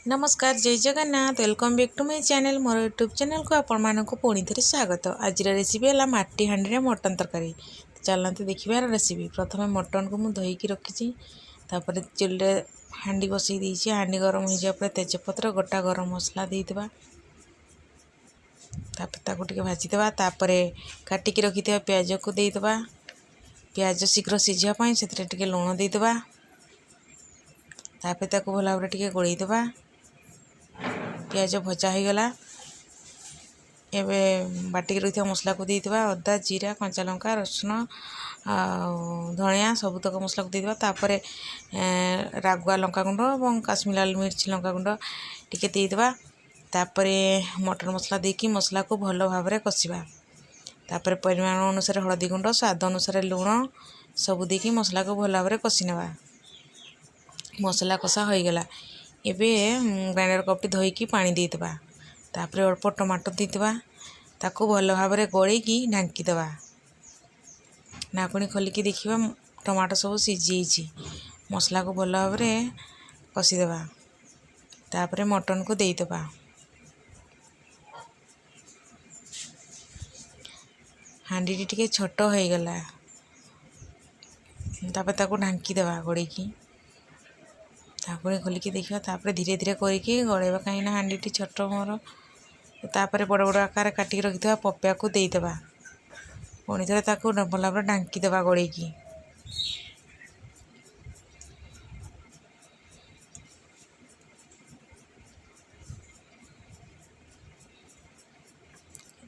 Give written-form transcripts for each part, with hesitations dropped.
नमस्कार जय Jagannath welcome back to my channel मोर यूट्यूब चैनल को आपण मानक पुणी थे स्वागत। आज रेसिपी है माटी हांडी रे मटन तरकारी। चलते देखिए रेसिपी। प्रथम मटन को मुझे धोईकी रखी चुल्ले हांडी बसई देती। हांडी गरम हो जाए तेजपत्र गोटा गरम मसला देदेबा टे भाजीदेवा। काटिकी रखी प्याज को देदेबा। प्याज शीघ्र सीझापी से लुण देदेबा। भल भाव टे गोलैदेबा। प्याज भजा हो गला। एबे बाटिक रखिया मसला को देदेबा। अदा जीरा कंचा लंका रसुण धनिया सबुतक मसला को देदेबा। तापर रागुआ लंका गुंड और काश्मीर लाल मिर्च लंका गुंड टिके देदेबा। तापर मटन मसला देकी मसला को भल भाव में कषिबा। तापर परिमाण अनुसार हलदी गुंड स्वाद अनुसार लुण सब देकी मसला को भल भाव में कषि नेबा। मसला कषा हो गला। एबे ग्राइंडर कपटी धोईकी पानी देदेबा। तापर अल्प टमाटो देदेबा। ताको भल भाव में गोलैकी ढांकीदेबा। नाकुणी खोलिकी देखिबा टमाटो सब सीझी। मसला को भल भाव में कषिदेबा। तापर मटन को देदेबा। हांडी टी छोट हो गला। तापर ताको ढांकीदेबा गोलैकी। ढाकुणी खोलिकी देखा। तापर धीरे धीरे करके गलैबा कहीं हांडी छोट मोर। तापर बड़ बड़ आकार काटिक रखि पपिया को देदेबा। पुणी थे भल भाव ढांकीदेबा गलैकी।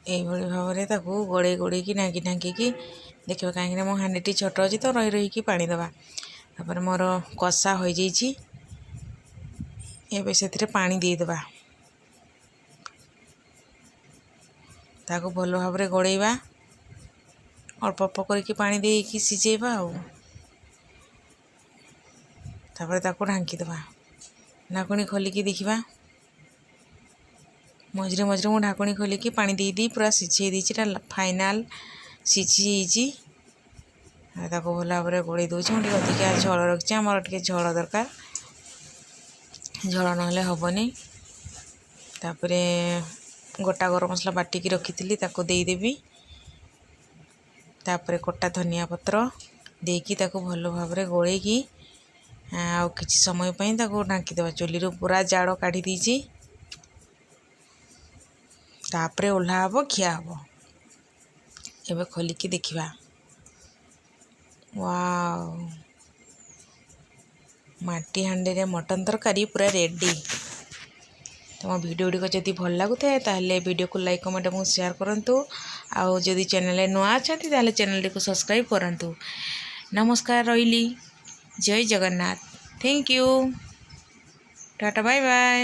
यही भाव में गोड़े गोड़े ढांकी ढांकी देखिए कहीं मो हांडी छोट अच्छी तो रही रही पानी देवा। तापर मोर कषा हो जाइए। एबे से पानी देदेबा। ताको भल भाव में गोलैबा। अल्प अल्प करके पानी देकी सिझेबा। तापर ताको ढांकीदेबा। ढाकुणी खोलिकी देखिबा। मझे मझे मुझे ढाकुणी खोलिकी पानी दे पूरा सिझे देती। फाइनाल सिझी ताको भल भाव में गोलई दूसरी। मुझे अधिका झोल रखी। आमर टे झोल दरकार। झोल ना हेनी। तापर गोटा गरम मसला बाटिकी रखी ताको देदेवी। तापर कटा धनिया पत्र देकी ताको भल भाव में गोलैकी आ किछि समय पई ताको ढांकीदेबा। चुली पूरा जाड़ काढ़ी दीची। तापर ओल्हा हबो खिया हबो। एबे खोलिकी देखिबा। वाओ माटी हांडी रे मटन तरकारी पूरा रेडी। तुम वीडियो गुड़िक जदि भल लगुए ताहले वीडियो को लाइक कमेंट और शेयर करंतु। आउ जदि चैनल नुआ अच्छा ताहले चैनल को सब्सक्राइब करंतु। नमस्कार रहिली। जय Jagannath. Thank you. Tata bye bye.